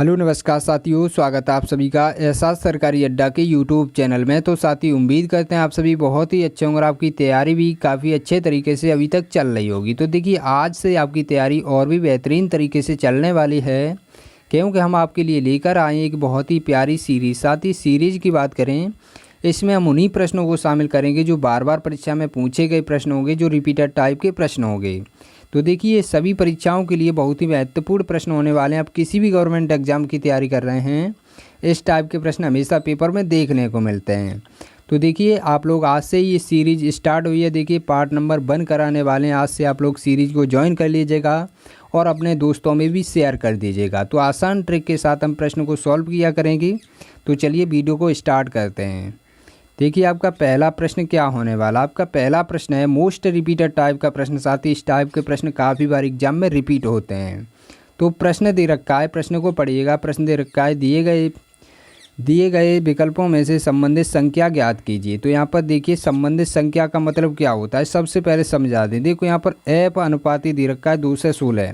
Hello नमस्कार साथियों, स्वागत है आप सभी का एहसास सरकारी अड्डा के यूट्यूब चैनल में। तो साथी उम्मीद करते हैं आप सभी बहुत ही अच्छे होंगे और आपकी तैयारी भी काफ़ी अच्छे तरीके से अभी तक चल रही होगी। तो देखिए आज से आपकी तैयारी और भी बेहतरीन तरीके से चलने वाली है, क्योंकि हम आपके लिए लेकर आए एक बहुत ही प्यारी सीरीज़। साथ ही सीरीज़ की बात करें, इसमें हम उन्हीं प्रश्नों को शामिल करेंगे जो बार बार परीक्षा में पूछे गए प्रश्न होंगे, जो रिपीटेड टाइप के प्रश्न होंगे। तो देखिए ये सभी परीक्षाओं के लिए बहुत ही महत्वपूर्ण प्रश्न होने वाले हैं। आप किसी भी गवर्नमेंट एग्जाम की तैयारी कर रहे हैं, इस टाइप के प्रश्न हमेशा पेपर में देखने को मिलते हैं। तो देखिए आप लोग आज से ये सीरीज स्टार्ट हुई है, देखिए पार्ट नंबर 1 कराने वाले हैं। आज से आप लोग सीरीज को ज्वाइन कर लीजिएगा और अपने दोस्तों में भी शेयर कर दीजिएगा। तो आसान ट्रिक के साथ हम प्रश्न को सॉल्व किया करेंगे। तो चलिए वीडियो को स्टार्ट करते हैं। देखिए आपका पहला प्रश्न क्या होने वाला। आपका पहला प्रश्न है मोस्ट रिपीटेड टाइप का प्रश्न। साथ ही इस टाइप के प्रश्न काफ़ी बार एग्जाम में रिपीट होते हैं। तो प्रश्न दे रखा है, प्रश्न को पढ़िएगा। प्रश्न दे रखा है दिए गए विकल्पों में से संबंधित संख्या ज्ञात कीजिए। तो यहाँ पर देखिए संबंधित संख्या का मतलब क्या होता है, सबसे पहले समझा दें। देखो यहाँ पर एफ अनुपाती दे रखा है 2 से 16,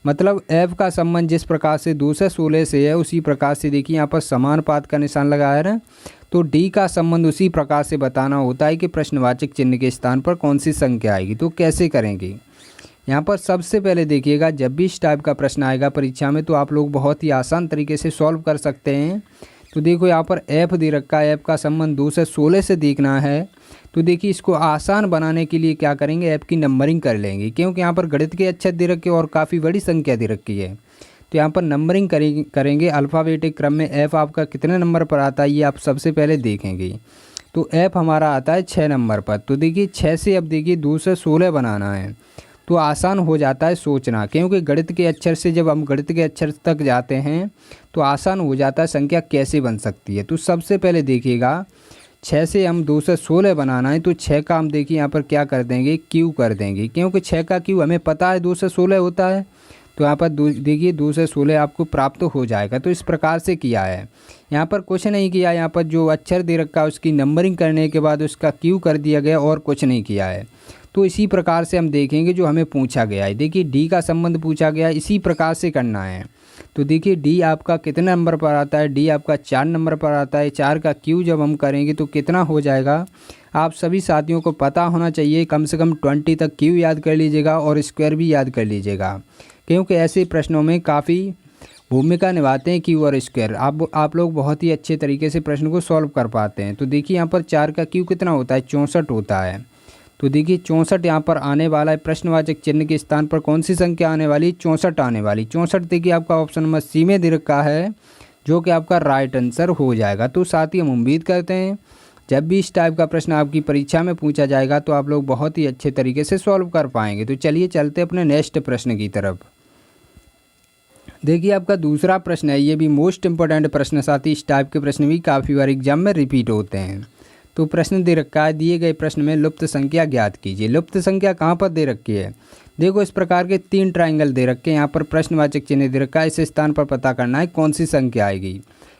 मतलब एफ का संबंध जिस प्रकार से 2 से 16 से है, उसी प्रकार से देखिए यहाँ पर समानुपात का निशान लगाया है ना। तो डी का संबंध उसी प्रकार से बताना होता है कि प्रश्नवाचक चिन्ह के स्थान पर कौन सी संख्या आएगी। तो कैसे करेंगे, यहाँ पर सबसे पहले देखिएगा, जब भी इस टाइप का प्रश्न आएगा परीक्षा में तो आप लोग बहुत ही आसान तरीके से सॉल्व कर सकते हैं। तो देखो यहाँ पर एफ दे रखा है, एफ का संबंध 2 से 16 से देखना है। तो देखिए इसको आसान बनाने के लिए क्या करेंगे, ऐप की नंबरिंग कर लेंगे, क्योंकि यहाँ पर गणित के अक्षर दे रखे और काफ़ी बड़ी संख्या दे रखी है। तो यहाँ पर नंबरिंग करेंगे अल्फ़ाबेटिक क्रम में। ऐप आपका कितने नंबर पर आता है ये आप सबसे पहले देखेंगे। तो ऐप हमारा आता है 6 नंबर पर। तो देखिए 6 से अब देखिए 2 से 16 बनाना है, तो आसान हो जाता है सोचना, क्योंकि गणित के अक्षर से जब हम गणित के अक्षर तक जाते हैं तो आसान हो जाता है संख्या कैसे बन सकती है। तो सबसे पहले देखिएगा 6 से हम 2 से 16 बनाना है, तो 6 का हम देखिए यहाँ पर क्या कर देंगे, क्यू कर देंगे, क्योंकि 6 का क्यू हमें पता है 2 से 16 होता है। तो यहाँ पर देखिए 2 से 16 आपको प्राप्त हो जाएगा। तो इस प्रकार से किया है, यहाँ पर कुछ नहीं किया। यहाँ पर जो अक्षर दे रखा है उसकी नंबरिंग करने के बाद उसका क्यू कर दिया गया और कुछ नहीं किया है। तो इसी प्रकार से हम देखेंगे जो हमें पूछा गया है। देखिए डी का संबंध पूछा गया है, इसी प्रकार से करना है। तो देखिए डी आपका कितने नंबर पर आता है, डी आपका 4 नंबर पर आता है। 4 का क्यू जब हम करेंगे तो कितना हो जाएगा, आप सभी साथियों को पता होना चाहिए। कम से कम 20 तक क्यू याद कर लीजिएगा और स्क्वायर भी याद कर लीजिएगा, क्योंकि ऐसे प्रश्नों में काफ़ी भूमिका निभाते हैं क्यू और स्क्वायर। आप लोग बहुत ही अच्छे तरीके से प्रश्न को सॉल्व कर पाते हैं। तो देखिए यहाँ पर 4 का क्यू कितना होता है, 64 होता है। तो देखिए 64 यहाँ पर आने वाला है। प्रश्नवाचक चिन्ह के स्थान पर कौन सी संख्या आने वाली, 64 आने वाली। 64 देखिए आपका ऑप्शन नंबर सी में दे रखा है, जो कि आपका राइट आंसर हो जाएगा। तो साथ ही हम उम्मीद करते हैं जब भी इस टाइप का प्रश्न आपकी परीक्षा में पूछा जाएगा तो आप लोग बहुत ही अच्छे तरीके से सॉल्व कर पाएंगे। तो चलिए चलते अपने नेक्स्ट प्रश्न की तरफ। देखिए आपका दूसरा प्रश्न है, ये भी मोस्ट इंपॉर्टेंट प्रश्न। साथ ही इस टाइप के प्रश्न भी काफ़ी बार एग्जाम में रिपीट होते हैं। तो प्रश्न दे रखा है, दिए गए प्रश्न में लुप्त संख्या ज्ञात कीजिए। लुप्त संख्या कहाँ पर दे रखी है, देखो इस प्रकार के 3 ट्रायंगल दे रखे हैं। यहाँ पर प्रश्नवाचक चिन्ह दे रखा है, इस स्थान पर पता करना है कौन सी संख्या आएगी।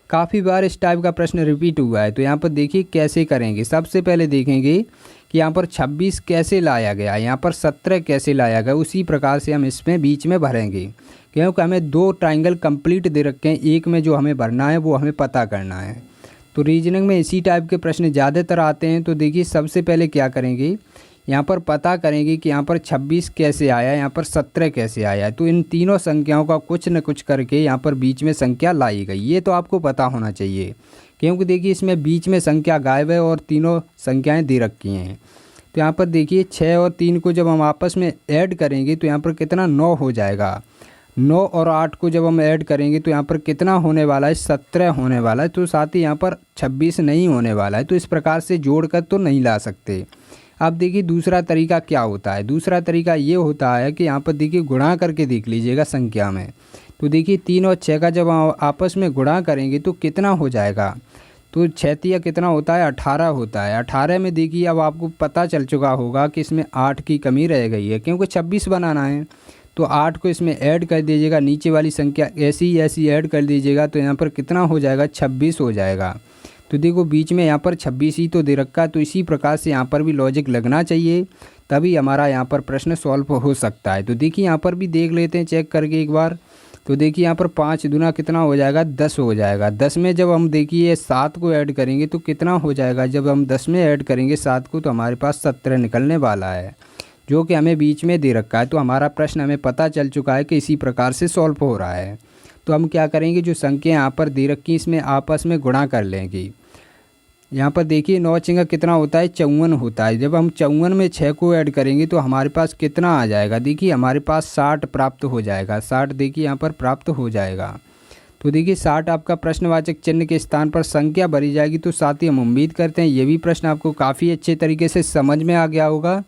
काफ़ी बार इस टाइप का प्रश्न रिपीट हुआ है। तो यहाँ पर देखिए कैसे करेंगे। सबसे पहले देखेंगे कि यहाँ पर 26 कैसे लाया गया, यहाँ पर 17 कैसे लाया गया। उसी प्रकार से हम इसमें बीच में भरेंगे, क्योंकि हमें 2 ट्रायंगल कंप्लीट दे रखे हैं, एक में जो हमें भरना है वो हमें पता करना है। तो रीजनिंग में इसी टाइप के प्रश्न ज़्यादातर आते हैं। तो देखिए सबसे पहले क्या करेंगे, यहाँ पर पता करेंगे कि यहाँ पर 26 कैसे आया, यहाँ पर 17 कैसे आया है। तो इन तीनों संख्याओं का कुछ न कुछ करके यहाँ पर बीच में संख्या लाई गई, ये तो आपको पता होना चाहिए, क्योंकि देखिए इसमें बीच में संख्या गायब है और तीनों संख्याएँ दे रखी हैं। तो यहाँ पर देखिए 6 और 3 को जब हम आपस में ऐड करेंगे तो यहाँ पर कितना 9 हो जाएगा। 9 और 8 को जब हम ऐड करेंगे तो यहाँ पर कितना होने वाला है, 17 होने वाला है। तो साथ ही यहाँ पर 26 नहीं होने वाला है। तो इस प्रकार से जोड़कर तो नहीं ला सकते। अब देखिए दूसरा तरीका क्या होता है, दूसरा तरीका ये होता है कि यहाँ पर देखिए गुणा करके देख लीजिएगा संख्या में। तो देखिए 3 और 6 का जब आपस में गुणा करेंगे तो कितना हो जाएगा, तो 6 कितना होता है, 18 होता है। 18 में देखिए अब आपको पता चल चुका होगा कि इसमें 8 की कमी रह गई है, क्योंकि 26 बनाना है। तो 8 को इसमें ऐड कर दीजिएगा, नीचे वाली संख्या ऐसी ऐड कर दीजिएगा, तो यहाँ पर कितना हो जाएगा, 26 हो जाएगा। तो देखो बीच में यहाँ पर 26 ही तो दे रखा है। तो इसी प्रकार से यहाँ पर भी लॉजिक लगना चाहिए, तभी हमारा यहाँ पर प्रश्न सॉल्व हो सकता है। तो देखिए यहाँ पर भी देख लेते हैं चेक करके एक बार। तो देखिए यहाँ पर 5 दूना कितना हो जाएगा, 10 हो जाएगा। 10 में जब हम देखिए 7 को ऐड करेंगे तो कितना हो जाएगा, जब हम 10 में ऐड करेंगे 7 को तो हमारे पास 17 निकलने वाला है, जो कि हमें बीच में दे रखा है। तो हमारा प्रश्न हमें पता चल चुका है कि इसी प्रकार से सॉल्व हो रहा है। तो हम क्या करेंगे, जो संख्या यहाँ पर दे रखी इसमें आपस में गुणा कर लेंगे। यहाँ पर देखिए 9 चिंगा कितना होता है, 54 होता है। जब हम 54 में 6 को ऐड करेंगे तो हमारे पास कितना आ जाएगा, देखिए हमारे पास 60 प्राप्त हो जाएगा। 60 देखिए यहाँ पर प्राप्त हो जाएगा। तो देखिए 60 आपका प्रश्नवाचक चिन्ह के स्थान पर संख्या भरी जाएगी। तो साथ ही हम उम्मीद करते हैं ये भी प्रश्न आपको काफ़ी अच्छे तरीके से समझ में आ गया होगा।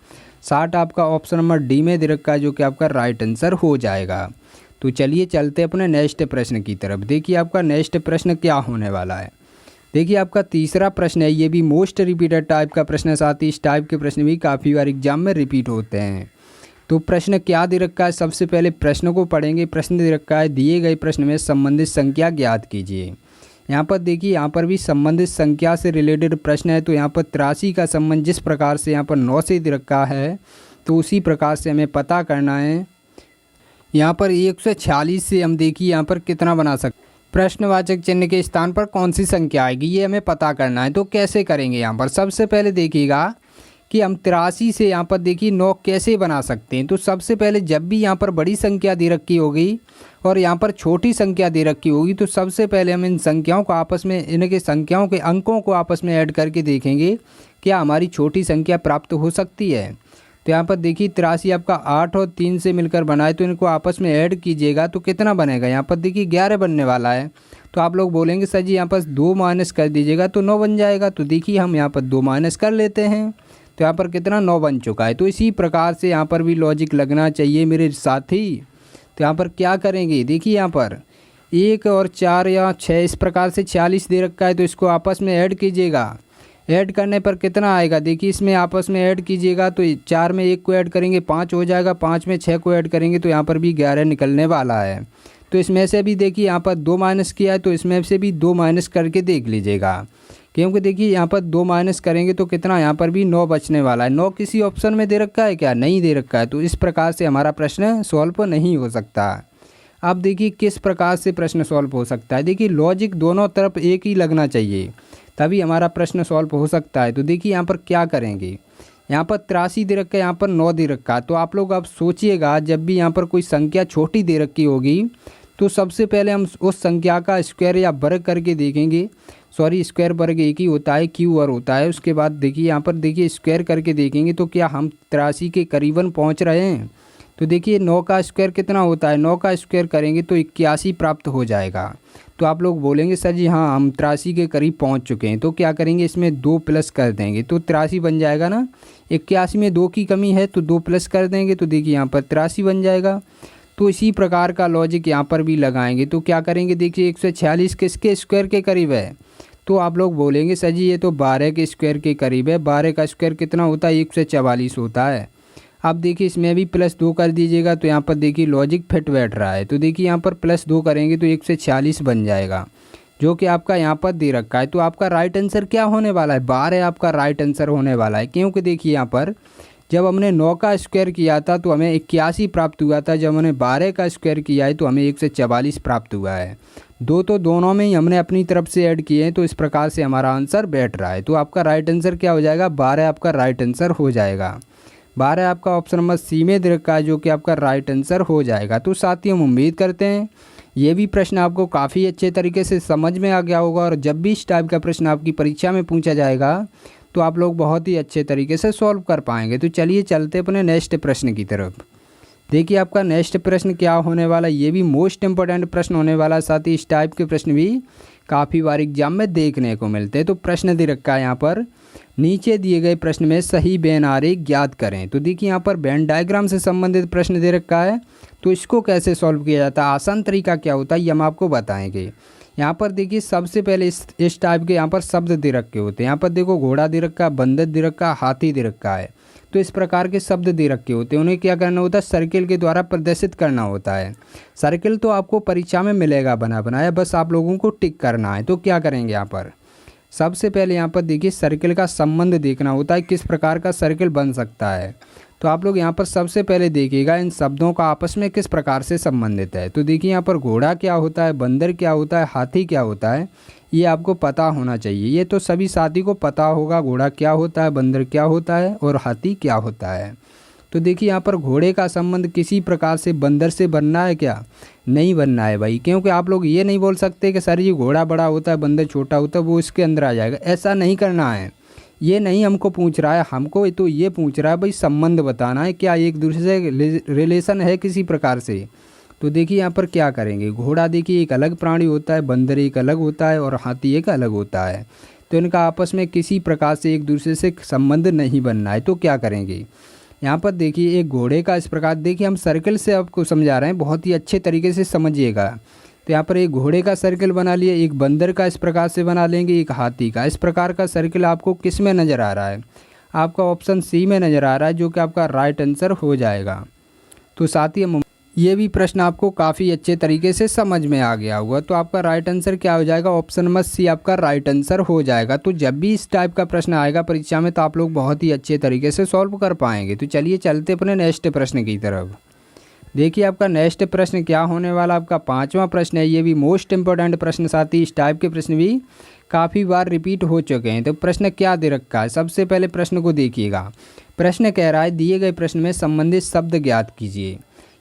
60 आपका ऑप्शन नंबर डी में दे रखा है, जो कि आपका राइट आंसर हो जाएगा। तो चलिए चलते अपने नेक्स्ट प्रश्न की तरफ। देखिए आपका नेक्स्ट प्रश्न क्या होने वाला है। देखिए आपका तीसरा प्रश्न है, ये भी मोस्ट रिपीटेड टाइप का प्रश्न है। साथ ही इस टाइप के प्रश्न भी काफ़ी बार एग्जाम में रिपीट होते हैं। तो प्रश्न क्या दे रखा है, सबसे पहले प्रश्न को पढ़ेंगे। प्रश्न दे रखा है, दिए गए प्रश्न में संबंधित संख्या ज्ञात कीजिए। यहाँ पर देखिए यहाँ पर भी संबंधित संख्या से रिलेटेड प्रश्न है। तो यहाँ पर 83 का संबंध जिस प्रकार से यहाँ पर 9 से दे रखा है, तो उसी प्रकार से हमें पता करना है। यहाँ पर 146 से हम देखिए यहाँ पर कितना बना सकते, प्रश्नवाचक चिन्ह के स्थान पर कौन सी संख्या आएगी, ये हमें पता करना है। तो कैसे करेंगे, यहाँ पर सबसे पहले देखिएगा कि हम 83 से यहाँ पर देखिए 9 कैसे बना सकते हैं। तो सबसे पहले जब भी यहाँ पर बड़ी संख्या दे रखी होगी और यहाँ पर छोटी संख्या दे रखी होगी, तो सबसे पहले हम इन संख्याओं को आपस में, इनके संख्याओं के अंकों को आपस में ऐड करके देखेंगे क्या हमारी छोटी संख्या प्राप्त हो सकती है। तो यहाँ पर देखिए 83 आपका 8 और 3 से मिलकर बना है। तो इनको आपस में ऐड कीजिएगा तो कितना बनेगा, यहाँ पर देखिए 11 बनने वाला है। तो आप लोग बोलेंगे सर जी यहाँ पर 2 माइनस कर दीजिएगा तो 9 बन जाएगा। तो देखिए हम यहाँ पर 2 माइनस कर लेते हैं, तो यहाँ पर कितना 9 बन चुका है। तो इसी प्रकार से यहाँ पर भी लॉजिक लगना चाहिए मेरे साथी। तो यहाँ पर क्या करेंगे, देखिए यहाँ पर 1 और 4 या 6 इस प्रकार से 46 दे रखा है। तो इसको आपस में ऐड कीजिएगा। ऐड करने पर कितना आएगा, देखिए इसमें आपस में ऐड कीजिएगा तो 4 में 1 को ऐड करेंगे 5 हो जाएगा, 5 में 6 को ऐड करेंगे तो यहाँ पर भी 11 निकलने वाला है। तो इसमें से भी देखिए यहाँ पर 2 माइनस किया है, तो इसमें से भी 2 माइनस करके देख लीजिएगा, क्योंकि देखिए यहाँ पर 2 माइनस करेंगे तो कितना यहाँ पर भी 9 बचने वाला है। 9 किसी ऑप्शन में दे रखा है क्या, नहीं दे रखा है। तो इस प्रकार से हमारा प्रश्न सॉल्व नहीं हो सकता। अब देखिए किस प्रकार से प्रश्न सॉल्व हो सकता है, देखिए लॉजिक दोनों तरफ एक ही लगना चाहिए, तभी हमारा प्रश्न सॉल्व हो सकता है। तो देखिए यहाँ पर क्या करेंगे, यहाँ पर 83 दे रखा है, यहाँ पर 9 दे रखा है। तो आप लोग अब सोचिएगा, जब भी यहाँ पर कोई संख्या छोटी दे रखी होगी तो सबसे पहले हम उस संख्या का स्क्वायर या वर्ग करके देखेंगे। सॉरी, स्क्वायर वर्ग एक ही होता है, क्यू और होता है। उसके बाद देखिए यहाँ पर देखिए स्क्वायर करके देखेंगे तो क्या हम 83 के करीबन पहुँच रहे हैं। तो देखिए 9 का स्क्वायर कितना होता है, 9 का स्क्वायर करेंगे तो 81 प्राप्त हो जाएगा। तो आप लोग बोलेंगे सर जी हाँ हम 83 के करीब पहुंच चुके हैं। तो क्या करेंगे, इसमें 2 प्लस कर देंगे तो 83 बन जाएगा ना। 81 में 2 की कमी है तो 2 प्लस कर देंगे तो देखिए यहाँ पर 83 बन जाएगा। तो इसी प्रकार का लॉजिक यहाँ पर भी लगाएंगे। तो क्या करेंगे, देखिए 146 किसके स्क्वायर के करीब है। तो आप लोग बोलेंगे सर जी ये तो 12 के स्क्वायर के करीब है। 12 का स्क्वायर कितना होता है, 144 होता है। अब देखिए इसमें भी +2 कर दीजिएगा तो यहाँ पर देखिए लॉजिक फिट बैठ रहा है। तो देखिए यहाँ पर +2 करेंगे तो 146 बन जाएगा, जो कि आपका यहाँ पर दे रखा है। तो आपका राइट आंसर क्या होने वाला है, 12 आपका राइट आंसर होने वाला है। क्योंकि देखिए यहाँ पर जब हमने 9 का स्क्वायर किया था तो हमें 81 प्राप्त हुआ था, जब हमने 12 का स्क्वायर किया है तो हमें 144 प्राप्त हुआ है। तो दोनों में ही हमने अपनी तरफ से ऐड किए हैं। तो इस प्रकार से हमारा आंसर बैठ रहा है। तो आपका राइट आंसर क्या हो जाएगा, 12 आपका राइट आंसर हो जाएगा। 12 आपका ऑप्शन नंबर सी में दे रखा है, जो कि आपका राइट आंसर हो जाएगा। तो साथियों हम उम्मीद करते हैं ये भी प्रश्न आपको काफ़ी अच्छे तरीके से समझ में आ गया होगा, और जब भी इस टाइप का प्रश्न आपकी परीक्षा में पूछा जाएगा तो आप लोग बहुत ही अच्छे तरीके से सॉल्व कर पाएंगे। तो चलिए चलते अपने नेक्स्ट प्रश्न की तरफ। देखिए आपका नेक्स्ट प्रश्न क्या होने वाला है, ये भी मोस्ट इंपॉर्टेंट प्रश्न होने वाला है। साथ ही इस टाइप के प्रश्न भी काफ़ी बार एग्जाम में देखने को मिलते हैं। तो प्रश्न दे रखा है यहाँ पर, नीचे दिए गए प्रश्न में सही वेन आरेख ज्ञात करें। तो देखिए यहाँ पर वेन डायग्राम से संबंधित प्रश्न दे रखा है। तो इसको कैसे सॉल्व किया जाता है, आसान तरीका क्या होता है, ये हम आपको बताएंगे। यहाँ पर देखिए सबसे पहले इस टाइप के यहाँ पर शब्द दे रखे होते हैं। यहाँ पर देखो घोड़ा दे रखा है, बंदर दे रखा है, हाथी दे रखा है। तो इस प्रकार के शब्द दे रखे होते हैं, उन्हें क्या करना होता है, सर्किल के द्वारा प्रदर्शित करना होता है। सर्किल तो आपको परीक्षा में मिलेगा बना बनाया, बस आप लोगों को टिक करना है। तो क्या करेंगे, यहाँ पर सबसे पहले यहाँ पर देखिए सर्किल का संबंध देखना होता है, किस प्रकार का सर्किल बन सकता है। तो आप लोग यहाँ पर सबसे पहले देखिएगा इन शब्दों का आपस में किस प्रकार से संबंधित है। तो देखिए यहाँ पर घोड़ा क्या होता है, बंदर क्या होता है, हाथी क्या होता है, ये आपको पता होना चाहिए। ये तो सभी साथी को पता होगा, घोड़ा क्या होता है, बंदर क्या होता है और हाथी क्या होता है। तो देखिए यहाँ पर घोड़े का संबंध किसी प्रकार से बंदर से बनना है क्या, नहीं बनना है भाई, क्योंकि आप लोग ये नहीं बोल सकते कि सर ये घोड़ा बड़ा होता है बंदर छोटा होता है वो इसके अंदर आ जाएगा, ऐसा नहीं करना है। ये नहीं हमको पूछ रहा है, हमको तो ये पूछ रहा है भाई संबंध बताना है, क्या एक दूसरे से रिलेशन है किसी प्रकार से। तो देखिए यहाँ पर क्या करेंगे, घोड़ा देखिए एक अलग प्राणी होता है, बंदर एक अलग होता है और हाथी एक अलग होता है। तो इनका आपस में किसी प्रकार से एक दूसरे से संबंध नहीं बनना है। तो क्या करेंगे, यहाँ पर देखिए एक घोड़े का इस प्रकार, देखिए हम सर्कल से आपको समझा रहे हैं, बहुत ही अच्छे तरीके से समझिएगा। तो यहाँ पर एक घोड़े का सर्कल बना लिया, एक बंदर का इस प्रकार से बना लेंगे, एक हाथी का। इस प्रकार का सर्कल आपको किस में नज़र आ रहा है, आपका ऑप्शन सी में नज़र आ रहा है, जो कि आपका राइट आंसर हो जाएगा। तो साथ ही ये भी प्रश्न आपको काफ़ी अच्छे तरीके से समझ में आ गया होगा। तो आपका राइट आंसर क्या हो जाएगा, ऑप्शन नंबर सी आपका राइट आंसर हो जाएगा। तो जब भी इस टाइप का प्रश्न आएगा परीक्षा में तो आप लोग बहुत ही अच्छे तरीके से सॉल्व कर पाएंगे। तो चलिए चलते अपने नेक्स्ट प्रश्न की तरफ। देखिए आपका नेक्स्ट प्रश्न क्या होने वाला, आपका 5वां प्रश्न है। ये भी मोस्ट इंपॉर्टेंट प्रश्न, साथ ही इस टाइप के प्रश्न भी काफ़ी बार रिपीट हो चुके हैं। तो प्रश्न क्या दे रखा है, सबसे पहले प्रश्न को देखिएगा। प्रश्न कह रहा है दिए गए प्रश्न में संबंधित शब्द ज्ञात कीजिए।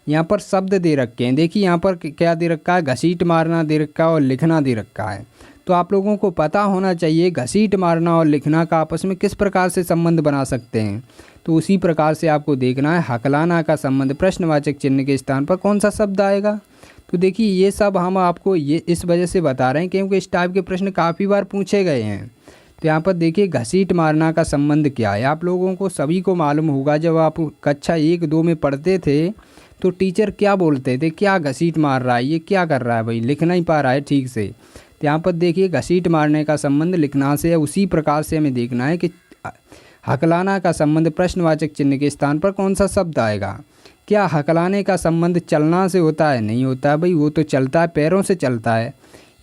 यहाँ पर शब्द दे रखे हैं, देखिए यहाँ पर क्या दे रखा है, घसीट मारना दे रखा है और लिखना दे रखा है। तो आप लोगों को पता होना चाहिए घसीट मारना और लिखना का आपस में किस प्रकार से संबंध बना सकते हैं। तो उसी प्रकार से आपको देखना है हकलाना का संबंध प्रश्नवाचक चिन्ह के स्थान पर कौन सा शब्द आएगा। तो देखिए ये सब हम आपको ये इस वजह से बता रहे हैं क्योंकि इस टाइप के प्रश्न काफ़ी बार पूछे गए हैं। तो यहाँ पर देखिए घसीट मारना का संबंध क्या है, आप लोगों को सभी को मालूम होगा, जब आप कक्षा 1-2 में पढ़ते थे तो टीचर क्या बोलते थे, क्या घसीट मार रहा है, ये क्या कर रहा है भाई, लिख नहीं पा रहा है ठीक से। तो यहाँ पर देखिए घसीट मारने का संबंध लिखना से है। उसी प्रकार से हमें देखना है कि हकलाना का संबंध प्रश्नवाचक चिन्ह के स्थान पर कौन सा शब्द आएगा। क्या हकलाने का संबंध चलना से होता है, नहीं होता है भाई, वो तो चलता है, पैरों से चलता है।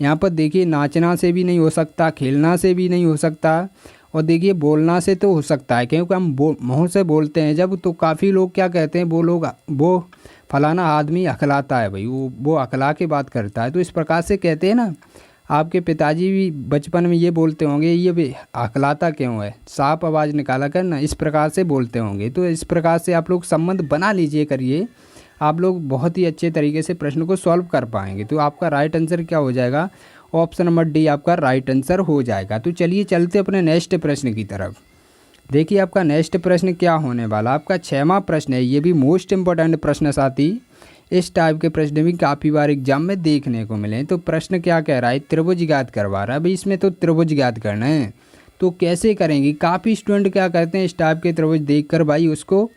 यहाँ पर देखिए नाचना से भी नहीं हो सकता, खेलना से भी नहीं हो सकता, और देखिए बोलना से तो हो सकता है क्योंकि हम मुँह से बोलते हैं जब, तो काफ़ी लोग क्या कहते हैं, वो फलाना आदमी हकलाता है भाई, वो हकला के बात करता है। तो इस प्रकार से कहते हैं ना, आपके पिताजी भी बचपन में ये बोलते होंगे ये भी हकलाता क्यों है, साफ आवाज़ निकाला कर ना, इस प्रकार से बोलते होंगे। तो इस प्रकार से आप लोग संबंध बना लीजिए करिए, आप लोग बहुत ही अच्छे तरीके से प्रश्न को सॉल्व कर पाएंगे। तो आपका राइट आंसर क्या हो जाएगा, ऑप्शन नंबर डी आपका राइट आंसर हो जाएगा। तो चलिए चलते अपने नेक्स्ट प्रश्न की तरफ। देखिए आपका नेक्स्ट प्रश्न क्या होने वाला, आपका 6वां प्रश्न है। ये भी मोस्ट इंपॉर्टेंट प्रश्न, साथ ही इस टाइप के प्रश्न भी काफ़ी बार एग्जाम में देखने को मिले हैं। तो प्रश्न क्या कह रहा है, त्रिभुज ज्ञात करवा रहा है भाई, इसमें तो त्रिभुज ज्ञात करना है। तो कैसे करेंगे, काफ़ी स्टूडेंट क्या करते हैं, इस टाइप के त्रिभुज देखकर भाई उसको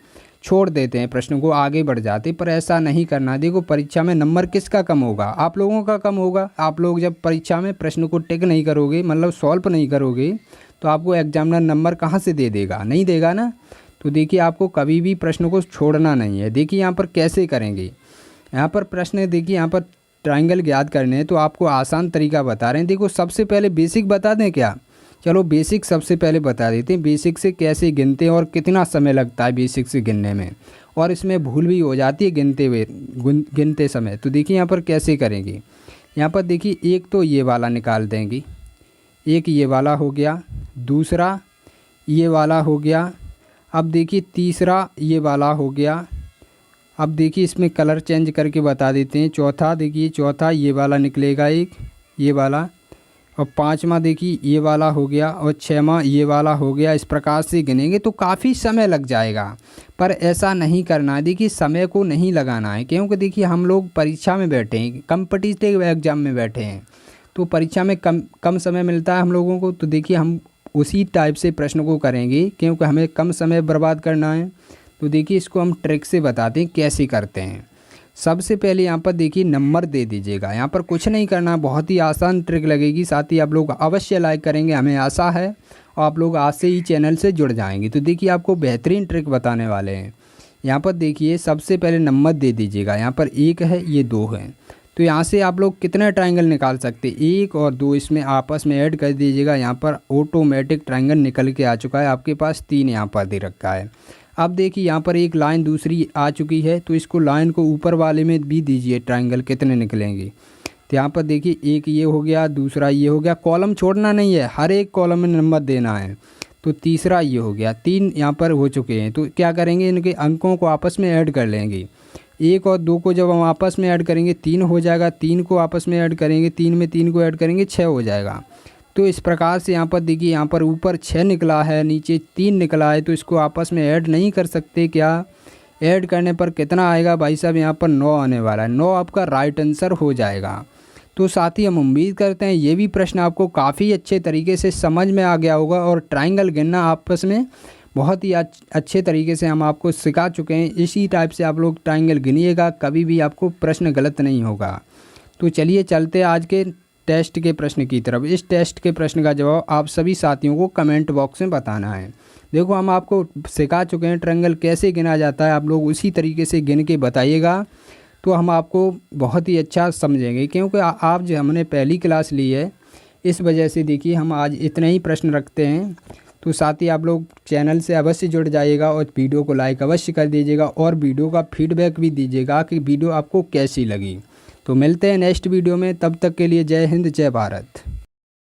छोड़ देते हैं, प्रश्न को आगे बढ़ जाते, पर ऐसा नहीं करना। देखो परीक्षा में नंबर किसका कम होगा, आप लोगों का कम होगा। आप लोग जब परीक्षा में प्रश्न को टिक नहीं करोगे, मतलब सॉल्व नहीं करोगे, तो आपको एग्जामिनर नंबर कहाँ से दे देगा, नहीं देगा ना। तो देखिए आपको कभी भी प्रश्न को छोड़ना नहीं है। देखिए यहाँ पर कैसे करेंगे, यहाँ पर प्रश्न देखिए, यहाँ पर ट्रायंगल ज्ञात करने हैं, तो आपको आसान तरीका बता रहे हैं। देखो सबसे पहले बेसिक बता दें क्या, चलो बेसिक सबसे पहले बता देते हैं, बेसिक से कैसे गिनते हैं और कितना समय लगता है बेसिक से गिनने में, और इसमें भूल भी हो जाती है गिनते समय। तो देखिए यहाँ पर कैसे करेंगे, यहाँ पर देखिए एक तो ये वाला निकाल देंगे, एक ये वाला हो गया, दूसरा ये वाला हो गया, अब देखिए तीसरा ये वाला हो गया। अब देखिए इसमें कलर चेंज करके बता देते हैं, चौथा देखिए, चौथा ये वाला निकलेगा एक, ये वाला, और 5वां देखिए ये वाला हो गया, और 6वां ये वाला हो गया। इस प्रकार से गिनेंगे तो काफ़ी समय लग जाएगा, पर ऐसा नहीं करना है। देखिए समय को नहीं लगाना है, क्योंकि देखिए हम लोग परीक्षा में बैठे हैं, कम्पिटिटिव एग्जाम में बैठे हैं, तो परीक्षा में कम समय मिलता है हम लोगों को। तो देखिए हम उसी टाइप से प्रश्न को करेंगे क्योंकि हमें कम समय बर्बाद करना है। तो देखिए इसको हम ट्रिक से बताते हैं कैसे करते हैं। सबसे पहले यहाँ पर देखिए नंबर दे दीजिएगा, यहाँ पर कुछ नहीं करना, बहुत ही आसान ट्रिक लगेगी। साथ ही आप लोग अवश्य लाइक करेंगे, हमें आशा है, और आप लोग आज से ही चैनल से जुड़ जाएंगे। तो देखिए आपको बेहतरीन ट्रिक बताने वाले हैं। यहाँ पर देखिए सबसे पहले नंबर दे दीजिएगा, यहाँ पर 1 है, ये 2 है। तो यहाँ से आप लोग कितना ट्रायंगल निकाल सकते हैं, 1 और 2 इसमें आपस में ऐड कर दीजिएगा। यहाँ पर ऑटोमेटिक ट्रायंगल निकल के आ चुका है आपके पास, 3 यहाँ पर दे रखा है। अब देखिए यहाँ पर एक लाइन दूसरी आ चुकी है, तो इसको लाइन को ऊपर वाले में भी दीजिए ट्रायंगल, कितने निकलेंगे। तो यहाँ पर देखिए एक ये हो गया, दूसरा ये हो गया, कॉलम छोड़ना नहीं है, हर एक कॉलम में नंबर देना है। तो तीसरा ये हो गया, 3 यहाँ पर हो चुके हैं। तो क्या करेंगे, इनके अंकों को आपस में ऐड कर लेंगे। 1 और 2 को जब हम आपस में ऐड करेंगे 3 हो जाएगा, 3 को आपस में ऐड करेंगे, 3 में 3 को ऐड करेंगे 6 हो जाएगा। तो इस प्रकार से यहाँ पर देखिए, यहाँ पर ऊपर 6 निकला है, नीचे 3 निकला है, तो इसको आपस में ऐड नहीं कर सकते। क्या ऐड करने पर कितना आएगा भाई साहब, यहाँ पर 9 आने वाला है। 9 आपका राइट आंसर हो जाएगा। तो साथ ही हम उम्मीद करते हैं ये भी प्रश्न आपको काफ़ी अच्छे तरीके से समझ में आ गया होगा, और ट्रायंगल गिनना आपस में बहुत ही अच्छे तरीके से हम आपको सिखा चुके हैं। इसी टाइप से आप लोग ट्रायंगल गिनिएगा, कभी भी आपको प्रश्न गलत नहीं होगा। तो चलिए चलते आज के टेस्ट के प्रश्न की तरफ। इस टेस्ट के प्रश्न का जवाब आप सभी साथियों को कमेंट बॉक्स में बताना है। देखो हम आपको सिखा चुके हैं ट्रायंगल कैसे गिना जाता है, आप लोग उसी तरीके से गिन के बताइएगा, तो हम आपको बहुत ही अच्छा समझेंगे। क्योंकि आप जो हमने पहली क्लास ली है, इस वजह से देखिए हम आज इतने ही प्रश्न रखते हैं। तो साथ ही आप लोग चैनल से अवश्य जुड़ जाइएगा और वीडियो को लाइक अवश्य कर दीजिएगा, और वीडियो का फीडबैक भी दीजिएगा कि वीडियो आपको कैसी लगी। तो मिलते हैं नेक्स्ट वीडियो में, तब तक के लिए जय हिंद जय भारत।